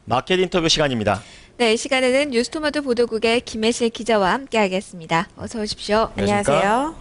마켓 인터뷰 시간입니다. 네, 이 시간에는 뉴스토마토 보도국의 김혜실 기자와 함께하겠습니다. 어서 오십시오. 안녕하세요.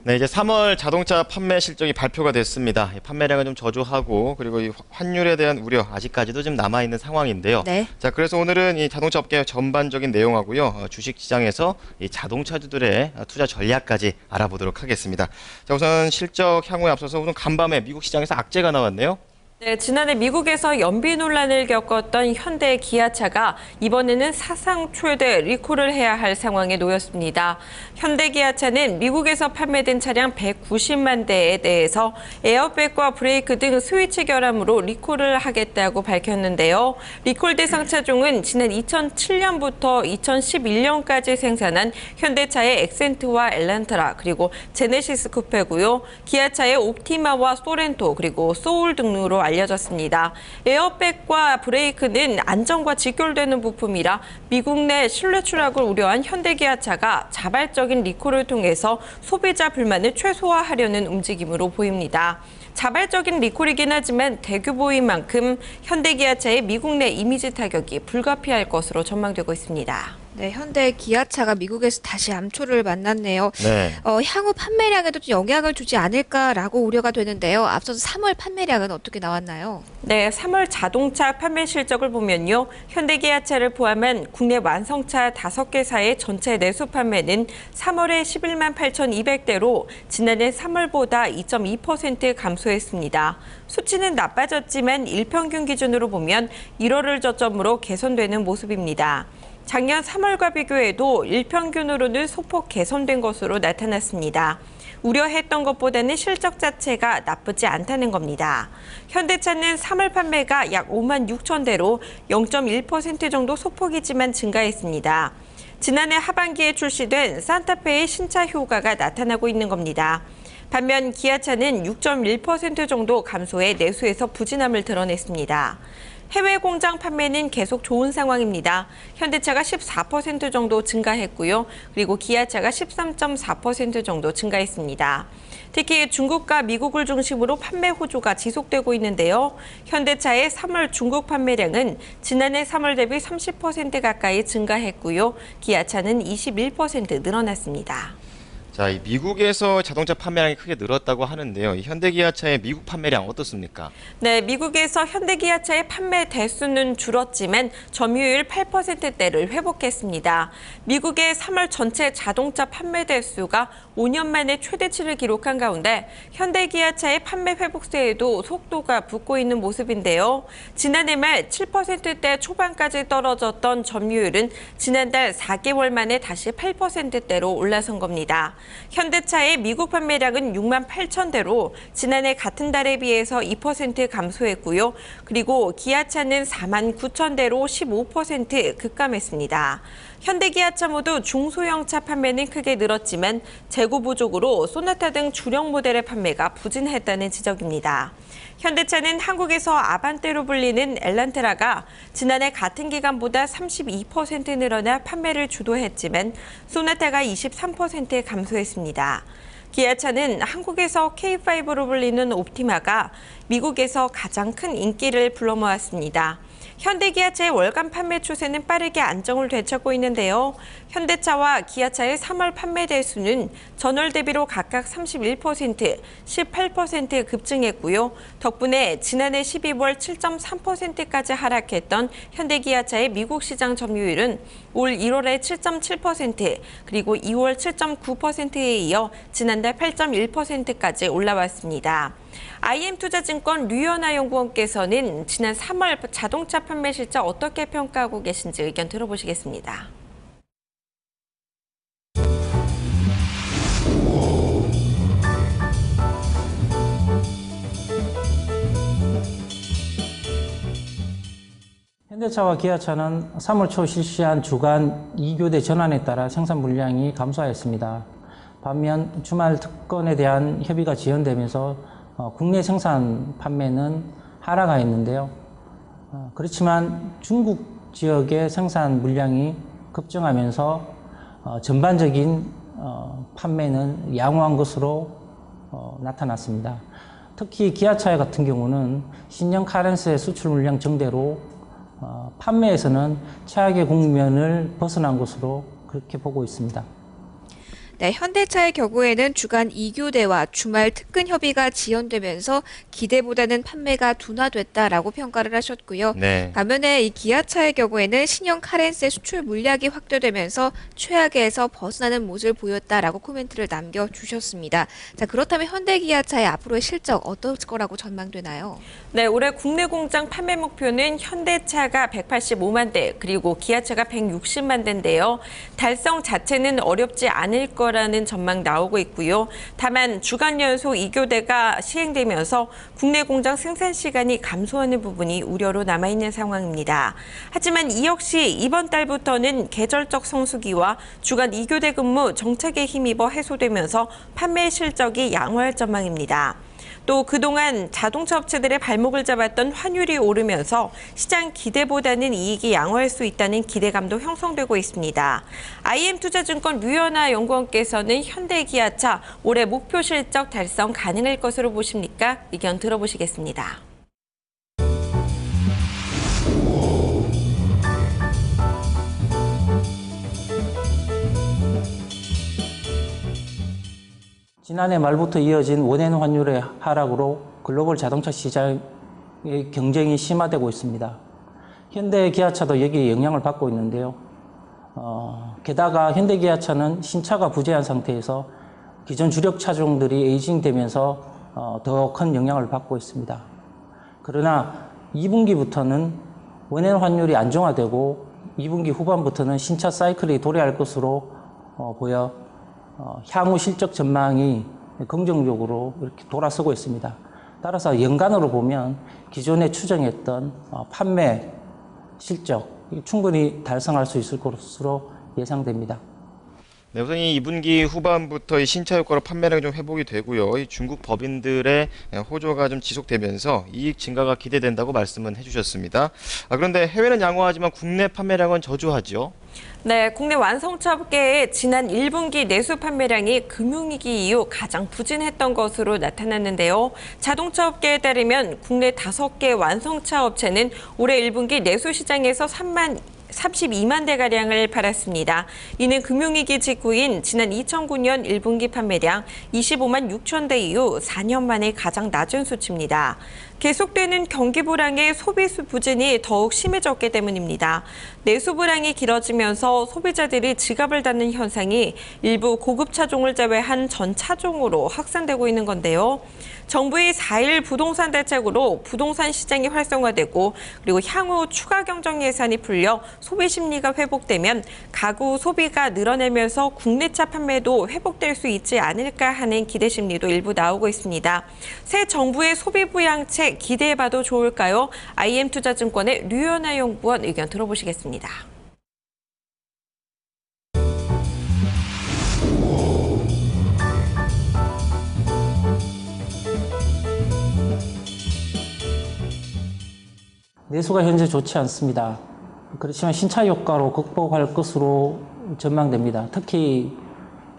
네, 이제 3월 자동차 판매 실적이 발표가 됐습니다. 판매량은 좀 저조하고 그리고 이 환율에 대한 우려 아직까지도 좀 남아 있는 상황인데요. 네. 자, 그래서 오늘은 이 자동차 업계 전반적인 내용하고요, 주식 시장에서 이 자동차주들의 투자 전략까지 알아보도록 하겠습니다. 자, 우선 실적 향후에 앞서서 우선 간밤에 미국 시장에서 악재가 나왔네요. 네, 지난해 미국에서 연비 논란을 겪었던 현대 기아차가 이번에는 사상 최대 리콜을 해야 할 상황에 놓였습니다. 현대 기아차는 미국에서 판매된 차량 190만 대에 대해서 에어백과 브레이크 등 스위치 결함으로 리콜을 하겠다고 밝혔는데요. 리콜 대상 차종은 지난 2007년부터 2011년까지 생산한 현대차의 엑센트와 엘란트라 그리고 제네시스 쿠페고요. 기아차의 옵티마와 소렌토 그리고 소울 등으로 알려졌습니다. 에어백과 브레이크는 안전과 직결되는 부품이라 미국 내 신뢰 추락을 우려한 현대기아차가 자발적인 리콜을 통해서 소비자 불만을 최소화하려는 움직임으로 보입니다. 자발적인 리콜이긴 하지만 대규모인 만큼 현대기아차의 미국 내 이미지 타격이 불가피할 것으로 전망되고 있습니다. 네, 현대 기아차가 미국에서 다시 암초를 만났네요. 네. 향후 판매량에도 좀 영향을 주지 않을까라고 우려가 되는데요. 앞서서 3월 판매량은 어떻게 나왔나요? 네, 3월 자동차 판매 실적을 보면요. 현대기아차를 포함한 국내 완성차 5개사의 전체 내수 판매는 3월에 11만 8,200대로 지난해 3월보다 2.2% 감소했습니다. 수치는 나빠졌지만 일평균 기준으로 보면 1월을 저점으로 개선되는 모습입니다. 작년 3월과 비교해도 일평균으로는 소폭 개선된 것으로 나타났습니다. 우려했던 것보다는 실적 자체가 나쁘지 않다는 겁니다. 현대차는 3월 판매가 약 5만 6천 대로 0.1% 정도 소폭이지만 증가했습니다. 지난해 하반기에 출시된 산타페의 신차 효과가 나타나고 있는 겁니다. 반면 기아차는 6.1% 정도 감소해 내수에서 부진함을 드러냈습니다. 해외 공장 판매는 계속 좋은 상황입니다. 현대차가 14% 정도 증가했고요. 그리고 기아차가 13.4% 정도 증가했습니다. 특히 중국과 미국을 중심으로 판매 호조가 지속되고 있는데요. 현대차의 3월 중국 판매량은 지난해 3월 대비 30% 가까이 증가했고요. 기아차는 21% 늘어났습니다. 자, 이 미국에서 자동차 판매량이 크게 늘었다고 하는데요. 이 현대기아차의 미국 판매량 어떻습니까? 네, 미국에서 현대기아차의 판매 대수는 줄었지만 점유율 8%대를 회복했습니다. 미국의 3월 전체 자동차 판매 대수가 5년 만에 최대치를 기록한 가운데 현대기아차의 판매 회복세에도 속도가 붙고 있는 모습인데요. 지난해 말 7%대 초반까지 떨어졌던 점유율은 지난달 4개월 만에 다시 8%대로 올라선 겁니다. 현대차의 미국 판매량은 6만 8천 대로 지난해 같은 달에 비해서 2% 감소했고요. 그리고 기아차는 4만 9천 대로 15% 급감했습니다. 현대기아차 모두 중소형차 판매는 크게 늘었지만 재고 부족으로 소나타 등 주력 모델의 판매가 부진했다는 지적입니다. 현대차는 한국에서 아반떼로 불리는 엘란트라가 지난해 같은 기간보다 32% 늘어나 판매를 주도했지만 소나타가 23% 감소했습니다. 기아차는 한국에서 K5로 불리는 옵티마가 미국에서 가장 큰 인기를 불러모았습니다. 현대기아차의 월간 판매 추세는 빠르게 안정을 되찾고 있는데요. 현대차와 기아차의 3월 판매 대수는 전월 대비로 각각 31%, 18% 급증했고요. 덕분에 지난해 12월 7.3%까지 하락했던 현대기아차의 미국 시장 점유율은 올 1월에 7.7%, 그리고 2월 7.9%에 이어 지난달 8.1%까지 올라왔습니다. IM투자증권 류연아 연구원께서는 지난 3월 자동차 판매 실적 어떻게 평가하고 계신지 의견 들어보시겠습니다. 현대차와 기아차는 3월 초 실시한 주간 2교대 전환에 따라 생산 물량이 감소하였습니다. 반면 주말 특건에 대한 협의가 지연되면서 국내 생산 판매는 하락하였는데요. 그렇지만 중국 지역의 생산 물량이 급증하면서 전반적인 판매는 양호한 것으로 나타났습니다. 특히 기아차 같은 경우는 신형 카렌스의 수출 물량 증대로 판매에서는 최악의 국면을 벗어난 것으로 그렇게 보고 있습니다. 네, 현대차의 경우에는 주간 2교대와 주말 특근 협의가 지연되면서 기대보다는 판매가 둔화됐다라고 평가를 하셨고요. 네. 반면에 이 기아차의 경우에는 신형 카렌스의 수출 물량이 확대되면서 최악에서 벗어나는 모습을 보였다라고 코멘트를 남겨주셨습니다. 자, 그렇다면 현대기아차의 앞으로의 실적 어떨 거라고 전망되나요? 네, 올해 국내 공장 판매 목표는 현대차가 185만 대, 그리고 기아차가 160만 대인데요. 달성 자체는 어렵지 않을 거라는 전망 나오고 있고요. 다만 주간 연속 2교대가 시행되면서 국내 공장 생산 시간이 감소하는 부분이 우려로 남아있는 상황입니다. 하지만 이 역시 이번 달부터는 계절적 성수기와 주간 2교대 근무 정책에 힘입어 해소되면서 판매 실적이 양호할 전망입니다. 또 그동안 자동차 업체들의 발목을 잡았던 환율이 오르면서 시장 기대보다는 이익이 양호할 수 있다는 기대감도 형성되고 있습니다. IM투자증권 류연아 연구원께서는 현대기아차 올해 목표 실적 달성 가능할 것으로 보십니까? 의견 들어보시겠습니다. 지난해 말부터 이어진 원엔 환율의 하락으로 글로벌 자동차 시장의 경쟁이 심화되고 있습니다. 현대 기아차도 여기에 영향을 받고 있는데요. 게다가 현대 기아차는 신차가 부재한 상태에서 기존 주력 차종들이 에이징되면서 더 큰 영향을 받고 있습니다. 그러나 2분기부터는 원엔 환율이 안정화되고 2분기 후반부터는 신차 사이클이 도래할 것으로 보여 향후 실적 전망이 긍정적으로 이렇게 돌아서고 있습니다. 따라서 연간으로 보면 기존에 추정했던 판매 실적 충분히 달성할 수 있을 것으로 예상됩니다. 네, 우선 이 2분기 후반부터 이 신차 효과로 판매량이 좀 회복이 되고요. 이 중국 법인들의 호조가 좀 지속되면서 이익 증가가 기대된다고 말씀은 해주셨습니다. 그런데 해외는 양호하지만 국내 판매량은 저조하죠. 네, 국내 완성차 업계의 지난 1분기 내수 판매량이 금융위기 이후 가장 부진했던 것으로 나타났는데요. 자동차 업계에 따르면 국내 5개 완성차 업체는 올해 1분기 내수 시장에서 32만 대가량을 팔았습니다. 이는 금융위기 직후인 지난 2009년 1분기 판매량 25만 6천 대 이후 4년 만에 가장 낮은 수치입니다. 계속되는 경기 불황에 소비 부진이 더욱 심해졌기 때문입니다. 내수 불황이 길어지면서 소비자들이 지갑을 닫는 현상이 일부 고급 차종을 제외한 전 차종으로 확산되고 있는 건데요. 정부의 4.1 부동산 대책으로 부동산 시장이 활성화되고 그리고 향후 추가 경정 예산이 풀려 소비 심리가 회복되면 가구 소비가 늘어나면서 국내차 판매도 회복될 수 있지 않을까 하는 기대 심리도 일부 나오고 있습니다. 새 정부의 소비 부양책 기대해봐도 좋을까요? IM투자증권의 류연아 연구원 의견 들어보시겠습니다. 내수가 현재 좋지 않습니다. 그렇지만 신차 효과로 극복할 것으로 전망됩니다. 특히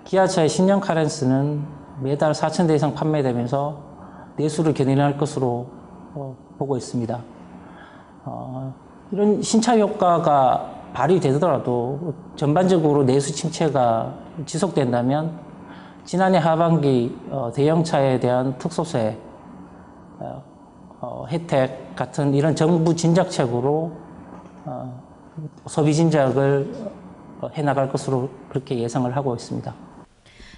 기아차의 신형 카렌스는 매달 4,000대 이상 판매되면서 내수를 견인할 것으로 보고 있습니다. 이런 신차 효과가 발휘되더라도 전반적으로 내수 침체가 지속된다면 지난해 하반기 대형차에 대한 특소세 혜택 같은 이런 정부 진작책으로 소비 진작을 해나갈 것으로 그렇게 예상을 하고 있습니다.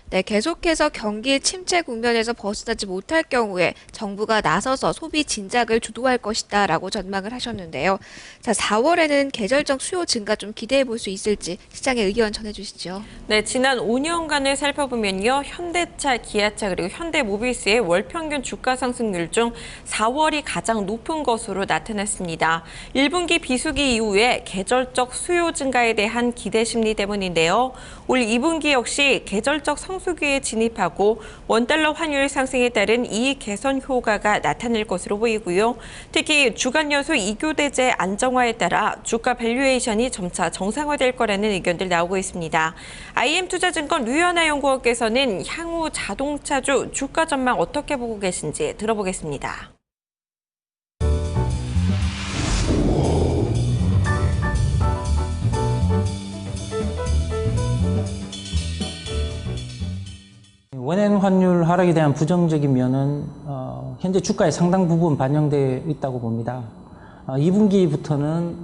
네, 계속해서 경기 침체 국면에서 벗어나지 못할 경우에 정부가 나서서 소비 진작을 주도할 것이다라고 전망을 하셨는데요. 자, 4월에는 계절적 수요 증가 좀 기대해 볼 수 있을지 시장의 의견 전해주시죠. 네, 지난 5년간을 살펴보면요. 현대차, 기아차 그리고 현대모비스의 월 평균 주가 상승률 중 4월이 가장 높은 것으로 나타났습니다. 1분기 비수기 이후에 계절적 수요 증가에 대한 기대 심리 때문인데요. 올 2분기 역시 계절적 성수기 성수기에 진입하고 원달러 환율 상승에 따른 이익 개선 효과가 나타날 것으로 보이고요. 특히 주간 연소 2교대제 안정화에 따라 주가 밸류에이션이 점차 정상화될 거라는 의견들 나오고 있습니다. IM투자증권 류현아 연구원께서는 향후 자동차주 주가 전망 어떻게 보고 계신지 들어보겠습니다. 원엔 환율 하락에 대한 부정적인 면은 현재 주가의 상당 부분 반영되어 있다고 봅니다. 2분기부터는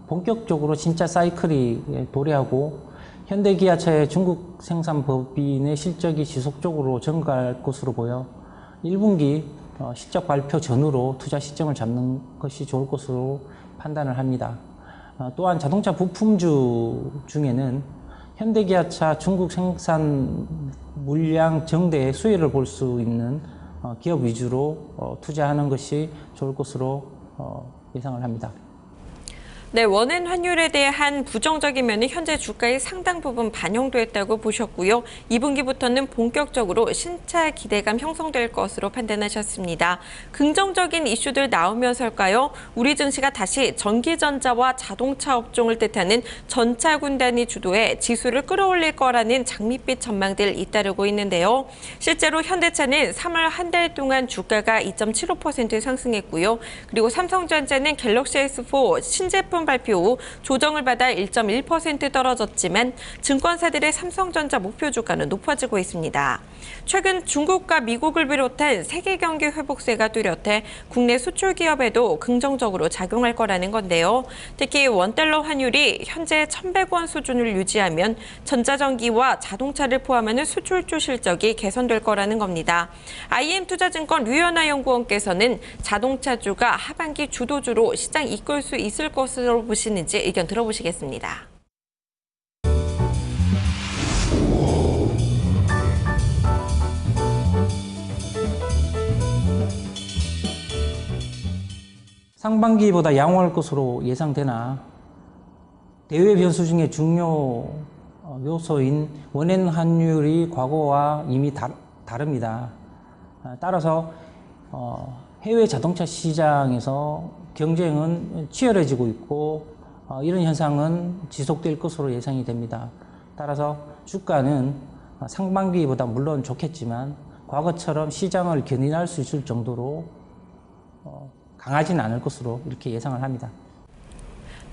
본격적으로 진짜 사이클이 도래하고 현대기아차의 중국 생산 법인의 실적이 지속적으로 증가할 것으로 보여 1분기 실적 발표 전후로 투자 시점을 잡는 것이 좋을 것으로 판단을 합니다. 또한 자동차 부품주 중에는 현대기아차 중국 생산 물량 정대의 수혜를 볼 수 있는 기업 위주로 투자하는 것이 좋을 것으로 예상을 합니다. 네, 원엔 환율에 대한 부정적인 면은 현재 주가의 상당 부분 반영됐다고 보셨고요. 2분기부터는 본격적으로 신차 기대감 형성될 것으로 판단하셨습니다. 긍정적인 이슈들 나오면서일까요? 우리 증시가 다시 전기전자와 자동차 업종을 뜻하는 전차 군단이 주도해 지수를 끌어올릴 거라는 장밋빛 전망들 잇따르고 있는데요. 실제로 현대차는 3월 한 달 동안 주가가 2.75% 상승했고요. 그리고 삼성전자는 갤럭시 S4 신제품 발표 후 조정을 받아 1.1% 떨어졌지만 증권사들의 삼성전자 목표 주가는 높아지고 있습니다. 최근 중국과 미국을 비롯한 세계 경기 회복세가 뚜렷해 국내 수출 기업에도 긍정적으로 작용할 거라는 건데요. 특히 원달러 환율이 현재 1,100원 수준을 유지하면 전자전기와 자동차를 포함하는 수출주 실적이 개선될 거라는 겁니다. IM투자증권 류현아 연구원께서는 자동차주가 하반기 주도주로 시장 이끌 수 있을 것으로 보시는지 의견 들어보시겠습니다. 상반기보다 양호할 것으로 예상되나 대외 변수 중에 중요 요소인 원엔 환율이 과거와 이미 다릅니다. 따라서 해외 자동차 시장에서 경쟁은 치열해지고 있고 이런 현상은 지속될 것으로 예상이 됩니다. 따라서 주가는 상반기보다 물론 좋겠지만 과거처럼 시장을 견인할 수 있을 정도로 강하지는 않을 것으로 이렇게 예상을 합니다.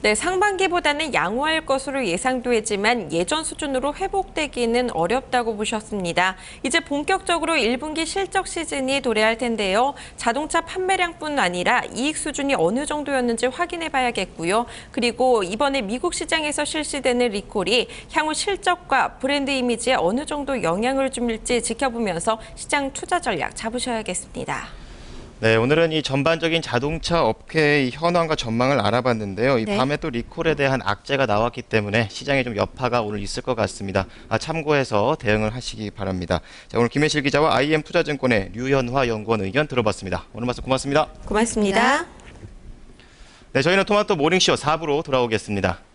네, 상반기보다는 양호할 것으로 예상되지만 예전 수준으로 회복되기는 어렵다고 보셨습니다. 이제 본격적으로 1분기 실적 시즌이 도래할 텐데요. 자동차 판매량뿐 아니라 이익 수준이 어느 정도였는지 확인해 봐야겠고요. 그리고 이번에 미국 시장에서 실시되는 리콜이 향후 실적과 브랜드 이미지에 어느 정도 영향을 줄지 지켜보면서 시장 투자 전략 잡으셔야겠습니다. 네, 오늘은 이 전반적인 자동차 업계의 현황과 전망을 알아봤는데요. 이 네. 밤에 또 리콜에 대한 악재가 나왔기 때문에 시장에 좀 여파가 오늘 있을 것 같습니다. 참고해서 대응을 하시기 바랍니다. 자, 오늘 김혜실 기자와 IM투자증권의 류현화 연구원 의견 들어봤습니다. 오늘 말씀 고맙습니다. 고맙습니다. 네, 저희는 토마토 모닝쇼 4부로 돌아오겠습니다.